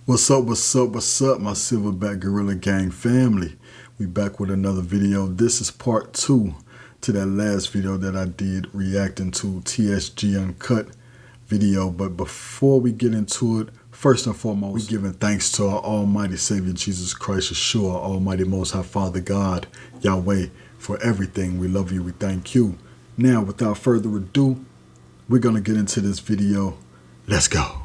What's up, my Silverback Gorilla Gang family? We back with another video. This is part 2 to that last video that I did reacting to TSG Uncut video. But before we get into it, first and foremost, we giving thanks to our almighty Savior Jesus Christ, Yeshua, Almighty Most High Father God, Yahweh, for everything. We love you. We thank you. Now, without further ado, we're going to get into this video. Let's go.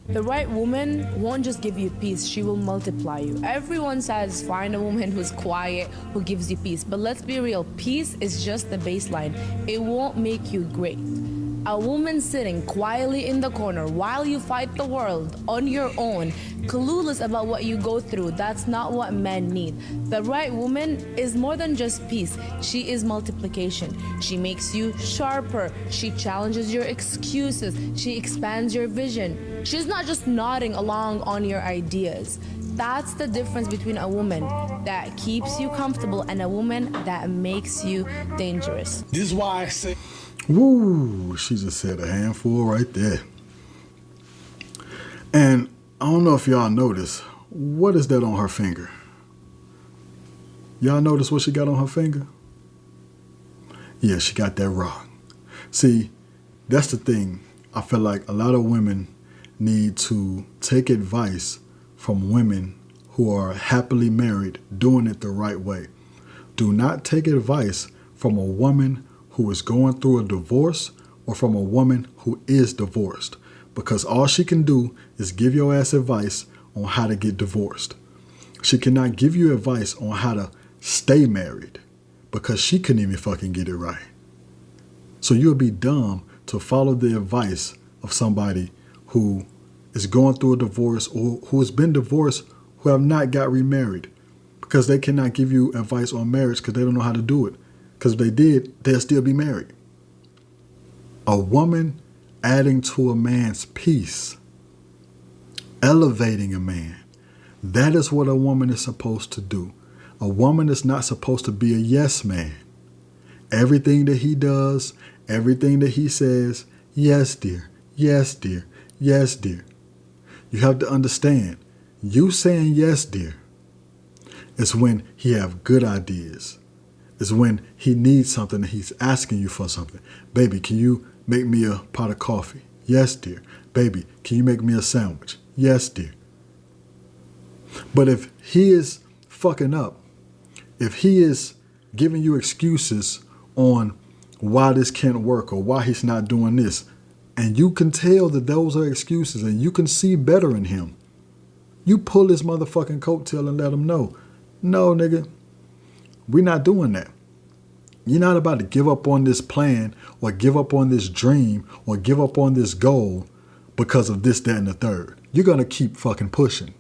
The right woman won't just give you peace, she will multiply you. Everyone says find a woman who's quiet, who gives you peace. But let's be real, peace is just the baseline. It won't make you great. A woman sitting quietly in the corner while you fight the world on your own, clueless about what you go through, that's not what men need. The right woman is more than just peace. She is multiplication. She makes you sharper. She challenges your excuses. She expands your vision. She's not just nodding along on your ideas. That's the difference between a woman that keeps you comfortable and a woman that makes you dangerous. This is why I say... Woo, she just said a handful right there. And I don't know if y'all noticed, what is that on her finger? Y'all notice what she got on her finger? Yeah, she got that rock. See, that's the thing. I feel like a lot of women need to take advice from women who are happily married, doing it the right way. Do not take advice from a woman who is going through a divorce or from a woman who is divorced, because all she can do is give your ass advice on how to get divorced. She cannot give you advice on how to stay married because she couldn't even fucking get it right. So you'll be dumb to follow the advice of somebody who is going through a divorce or who has been divorced, who have not got remarried, because they cannot give you advice on marriage because they don't know how to do it. Because if they did, they'll still be married. A woman adding to a man's peace, elevating a man, that is what a woman is supposed to do. A woman is not supposed to be a yes man. Everything that he does, everything that he says, yes, dear, yes, dear, yes, dear. You have to understand, you saying yes, dear, is when he have good ideas. Is when he needs something and he's asking you for something. Baby, can you make me a pot of coffee? Yes, dear. Baby, can you make me a sandwich? Yes, dear. But if he is fucking up, if he is giving you excuses on why this can't work or why he's not doing this, and you can tell that those are excuses and you can see better in him, you pull his motherfucking coattail and let him know, no, nigga, we're not doing that. You're not about to give up on this plan or give up on this dream or give up on this goal because of this, that, and the third. You're going to keep fucking pushing.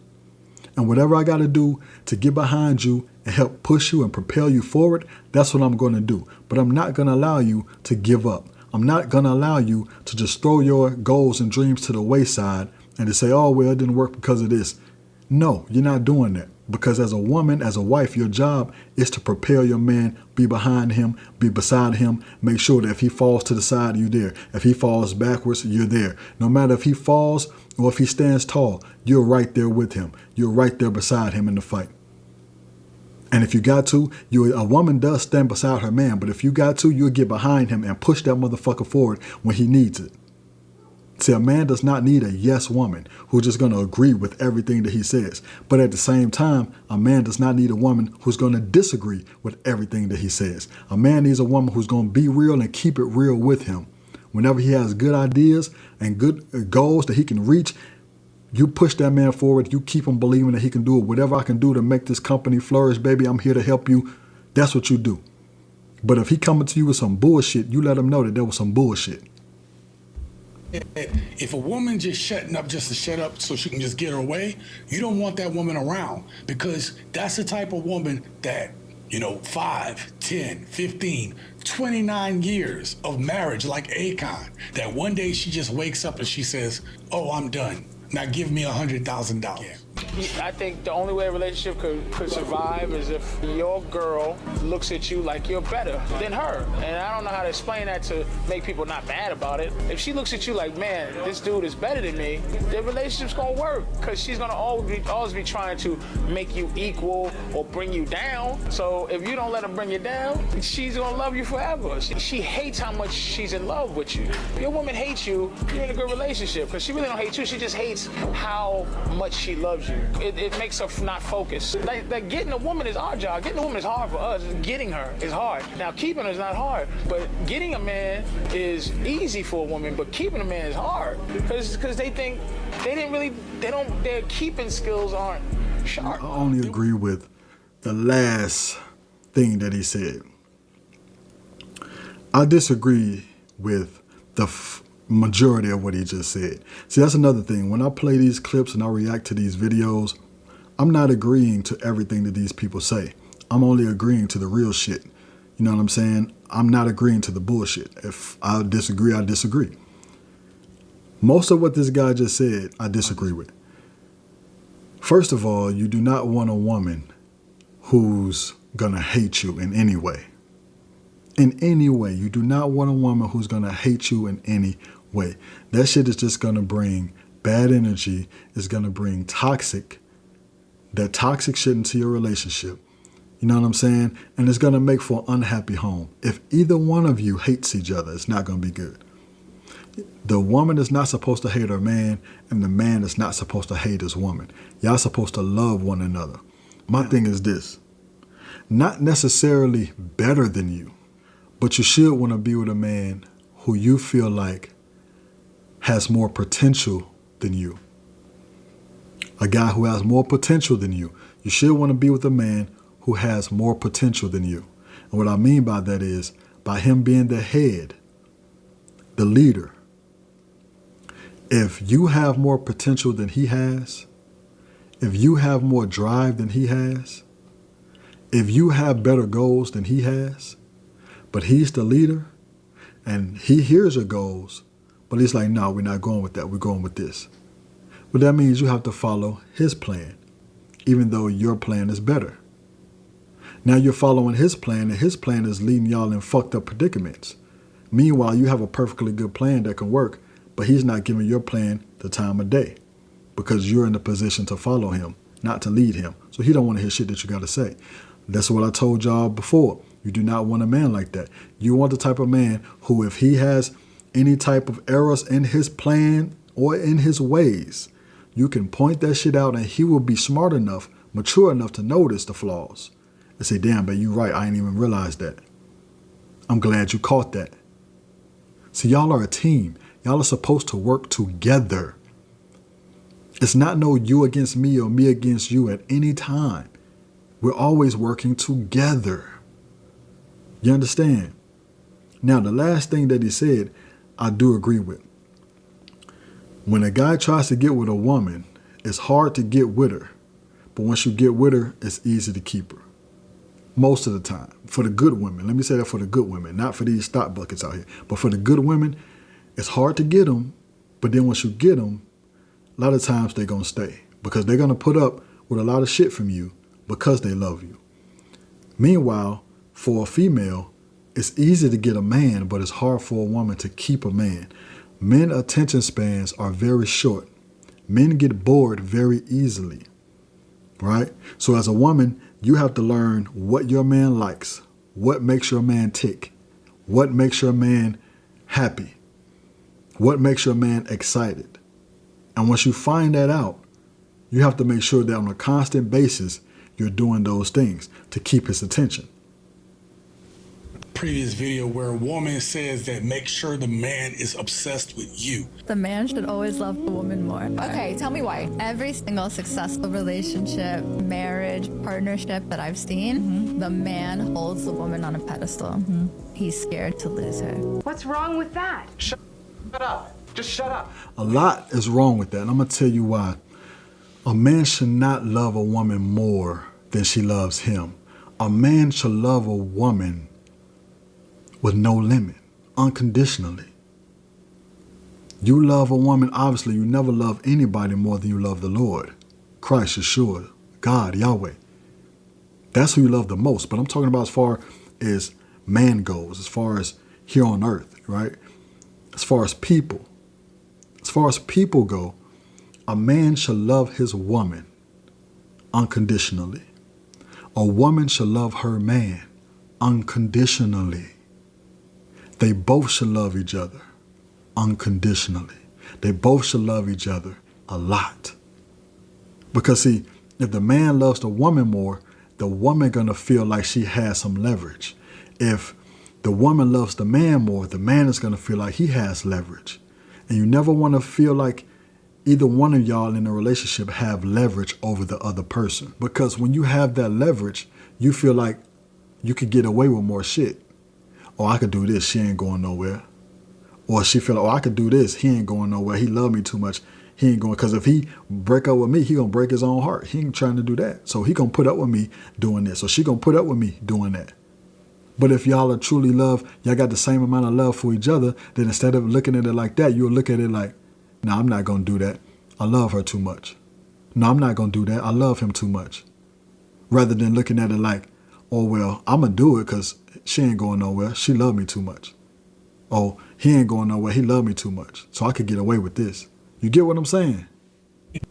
And whatever I got to do to get behind you and help push you and propel you forward, that's what I'm going to do. But I'm not going to allow you to give up. I'm not going to allow you to just throw your goals and dreams to the wayside and to say, oh, well, it didn't work because of this. No, you're not doing that. Because as a woman, as a wife, your job is to propel your man, be behind him, be beside him, make sure that if he falls to the side, you're there. If he falls backwards, you're there. No matter if he falls or if he stands tall, you're right there with him. You're right there beside him in the fight. And if you got to, a woman does stand beside her man, but if you got to, you'll get behind him and push that motherfucker forward when he needs it. See, a man does not need a yes woman who's just going to agree with everything that he says. But at the same time, a man does not need a woman who's going to disagree with everything that he says. A man needs a woman who's going to be real and keep it real with him. Whenever he has good ideas and good goals that he can reach, you push that man forward. You keep him believing that he can do it. Whatever I can do to make this company flourish, baby, I'm here to help you. That's what you do. But if he coming to you with some bullshit, you let him know that there was some bullshit. If a woman just shutting up just to shut up so she can just get her way, you don't want that woman around, because that's the type of woman that, 5, 10, 15, 29 years of marriage like Akon, that one day she just wakes up and she says, oh, I'm done. Now give me $100,000. I think the only way a relationship could survive is if your girl looks at you like you're better than her. And I don't know how to explain that to make people not mad about it. If she looks at you like, man, this dude is better than me, the relationship's gonna work, because she's gonna always be trying to make you equal or bring you down. So if you don't let her bring you down, she's gonna love you forever. She hates how much she's in love with you. If your woman hates you, you're in a good relationship, because she really don't hate you. She just hates how much she loves you. It makes her not focus. Like getting a woman is our job. Getting a woman is hard for us. Getting her is hard. Now keeping her is not hard, but getting a man is easy for a woman, but keeping a man is hard because they think their keeping skills aren't sharp. I only agree with the last thing that he said. I disagree with the majority of what he just said. See, that's another thing. When I play these clips and I react to these videos, I'm not agreeing to everything that these people say. I'm only agreeing to the real shit. You know what I'm saying? I'm not agreeing to the bullshit. If I disagree, I disagree. Most of what this guy just said, I disagree with. First of all, you do not want a woman who's gonna hate you in any way. In any way. You do not want a woman who's gonna hate you in any way. That shit is just gonna bring bad energy. It's gonna bring that toxic shit into your relationship. You know what I'm saying? And it's gonna make for an unhappy home. If either one of you hates each other, it's not gonna be good. The woman is not supposed to hate her man, and the man is not supposed to hate his woman. Y'all supposed to love one another. My thing is this, not necessarily better than you, but you should want to be with a man who you feel like has more potential than you. A guy who has more potential than you. You should want to be with a man who has more potential than you. And what I mean by that is, by him being the head, the leader, if you have more potential than he has, if you have more drive than he has, if you have better goals than he has, but he's the leader and he hears your goals, but he's like, no, we're not going with that. We're going with this. Well, that means you have to follow his plan, even though your plan is better. Now you're following his plan, and his plan is leading y'all in fucked up predicaments. Meanwhile, you have a perfectly good plan that can work, but he's not giving your plan the time of day because you're in the position to follow him, not to lead him. So he don't want to hear shit that you got to say. That's what I told y'all before. You do not want a man like that. You want the type of man who, if he has any type of errors in his plan or in his ways, you can point that shit out and he will be smart enough, mature enough to notice the flaws and say, damn, babe, you right. I ain't even realized that. I'm glad you caught that. See, y'all are a team. Y'all are supposed to work together. It's not no you against me or me against you at any time. We're always working together. You understand? Now, the last thing that he said, I do agree with. When a guy tries to get with a woman, it's hard to get with her. But once you get with her, it's easy to keep her. Most of the time. For the good women. Let me say that for the good women. Not for these stock buckets out here. But for the good women, it's hard to get them. But then once you get them, a lot of times they're going to stay. Because they're going to put up with a lot of shit from you because they love you. Meanwhile, for a female, it's easy to get a man, but it's hard for a woman to keep a man. Men attention spans are very short. Men get bored very easily, right? So as a woman, you have to learn what your man likes, what makes your man tick, what makes your man happy, what makes your man excited. And once you find that out, you have to make sure that on a constant basis, you're doing those things to keep his attention. Previous video where a woman says that make sure the man is obsessed with you. The man should always love the woman more. Okay, tell me why. Every single successful relationship, marriage, partnership that I've seen, the man holds the woman on a pedestal. He's scared to lose her. What's wrong with that? Shut up. Just shut up. A lot is wrong with that, and I'm going to tell you why. A man should not love a woman more than she loves him. A man should love a woman with no limit, unconditionally. You love a woman, obviously you never love anybody more than you love the Lord. Christ, Yeshua, God, Yahweh. That's who you love the most. But I'm talking about as far as man goes, as far as here on earth, right? As far as people. As far as people go, a man should love his woman unconditionally. A woman should love her man unconditionally. They both should love each other unconditionally. They both should love each other a lot. Because see, if the man loves the woman more, the woman gonna feel like she has some leverage. If the woman loves the man more, the man is gonna feel like he has leverage. And you never want to feel like either one of y'all in a relationship have leverage over the other person. Because when you have that leverage, you feel like you could get away with more shit. Oh, I could do this, she ain't going nowhere. Or she feel like, oh, I could do this, he ain't going nowhere. He love me too much. He ain't going, because if he break up with me, he gonna break his own heart. He ain't trying to do that. So he gonna put up with me doing this. So she gonna put up with me doing that. But if y'all are truly love, y'all got the same amount of love for each other, then instead of looking at it like that, you'll look at it like, no, I'm not gonna do that. I love her too much. No, I'm not gonna do that. I love him too much. Rather than looking at it like, oh, well, I'm gonna do it because she ain't going nowhere. She love me too much. Oh, he ain't going nowhere. He love me too much. So I could get away with this. You get what I'm saying?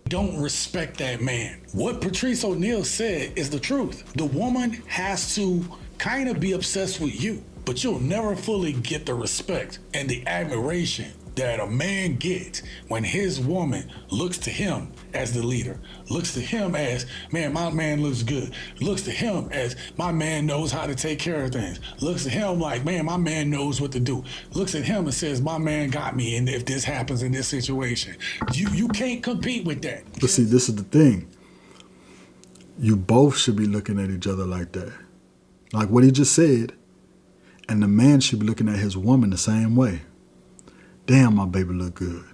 Don't respect that man. What Patrice O'Neal said is the truth. The woman has to kind of be obsessed with you, but you'll never fully get the respect and the admiration that a man gets when his woman looks to him as the leader, looks to him as, man, my man looks good, looks to him as, my man knows how to take care of things, looks to him like, man, my man knows what to do, looks at him and says, my man got me, and if this happens in this situation, you can't compete with that. But see, this is the thing. You both should be looking at each other like that. Like what he just said. And the man should be looking at his woman the same way. Damn, my baby look good.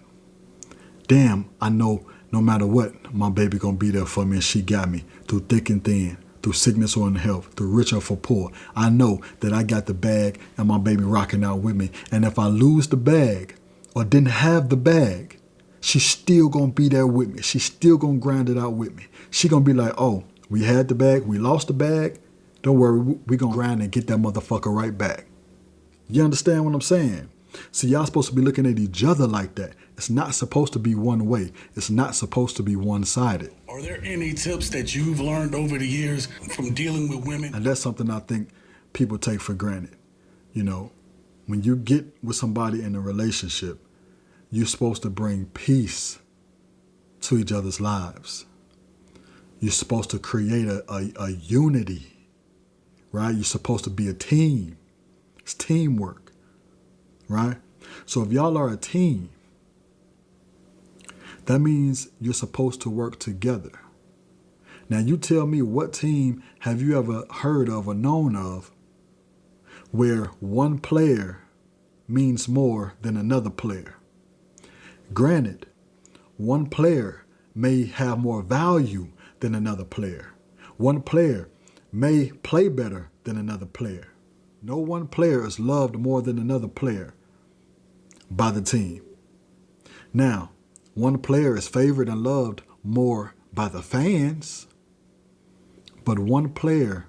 Damn, I know no matter what, my baby gonna be there for me and she got me through thick and thin, through sickness or in health, through rich or for poor. I know that I got the bag and my baby rocking out with me. And if I lose the bag or didn't have the bag, she's still gonna be there with me. She's still gonna grind it out with me. She gonna be like, oh, we had the bag, we lost the bag. Don't worry, we gonna grind and get that motherfucker right back. You understand what I'm saying? See, y'all supposed to be looking at each other like that. It's not supposed to be one way. It's not supposed to be one-sided. Are there any tips that you've learned over the years from dealing with women? And that's something I think people take for granted. You know, when you get with somebody in a relationship, you're supposed to bring peace to each other's lives. You're supposed to create a unity, right? You're supposed to be a team. It's teamwork. Right? So if y'all are a team, that means you're supposed to work together. Now you tell me, what team have you ever heard of or known of where one player means more than another player? Granted, one player may have more value than another player. One player may play better than another player. No one player is loved more than another player by the team. Now, one player is favored and loved more by the fans, but one player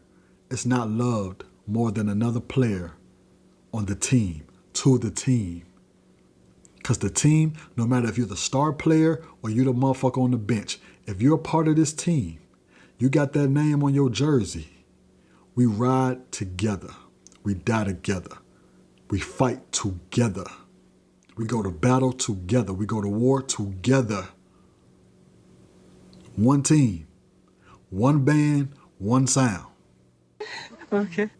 is not loved more than another player on the team, to the team. Because the team, no matter if you're the star player or you're the motherfucker on the bench, if you're a part of this team, you got that name on your jersey. We ride together. We die together. We fight together. We go to battle together. We go to war together. One team, one band, one sound. Okay.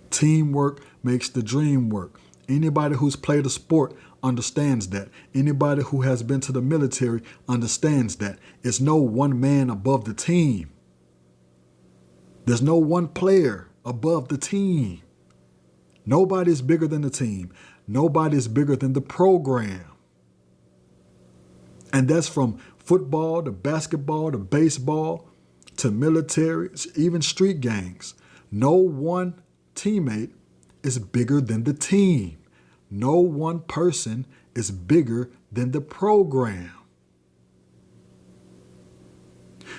Teamwork makes the dream work. Anybody who's played a sport understands that. Anybody who has been to the military understands that. It's no one man above the team. There's no one player above the team. Nobody's bigger than the team. Nobody's bigger than the program. And that's from football to basketball to baseball to military, even street gangs. No one teammate is bigger than the team. No one person is bigger than the program.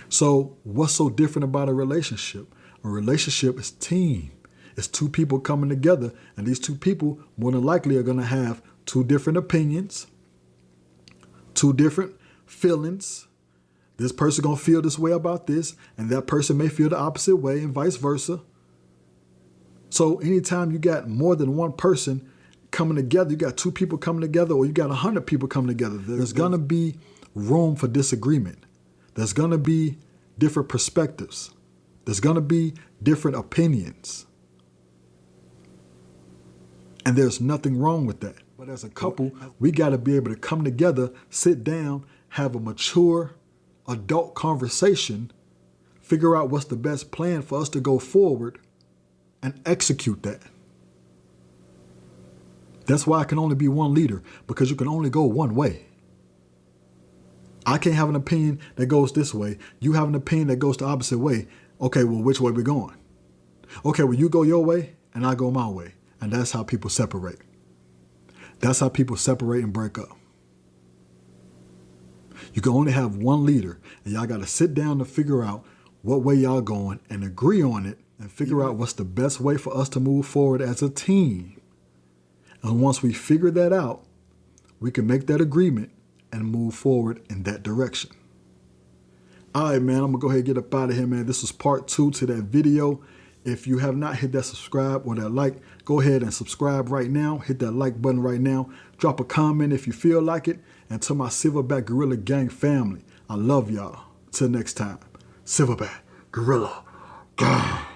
So what's so different about a relationship? A relationship is team. It's two people coming together, and these two people more than likely are going to have two different opinions, two different feelings. This person going to feel this way about this, and that person may feel the opposite way, and vice versa. So anytime you got more than one person coming together, you got two people coming together, or you got 100 people coming together, there's going to be room for disagreement. There's going to be different perspectives. There's going to be different opinions. And there's nothing wrong with that. But as a couple, we got to be able to come together, sit down, have a mature adult conversation, figure out what's the best plan for us to go forward, and execute that. That's why I can only be one leader, because you can only go one way. I can't have an opinion that goes this way. You have an opinion that goes the opposite way. Okay, well, which way we going? Okay, well, you go your way and I go my way. And that's how people separate. That's how people separate and break up. You can only have one leader, and y'all got to sit down to figure out what way y'all going and agree on it and figure out what's the best way for us to move forward as a team. And once we figure that out, we can make that agreement and move forward in that direction. All right, man, I'm going to go ahead and get up out of here, man. This was part 2 to that video. If you have not hit that subscribe or that like, go ahead and subscribe right now. Hit that like button right now. Drop a comment if you feel like it. And to my Silverback Gorilla Gang family, I love y'all. Till next time, Silverback Gorilla Gang.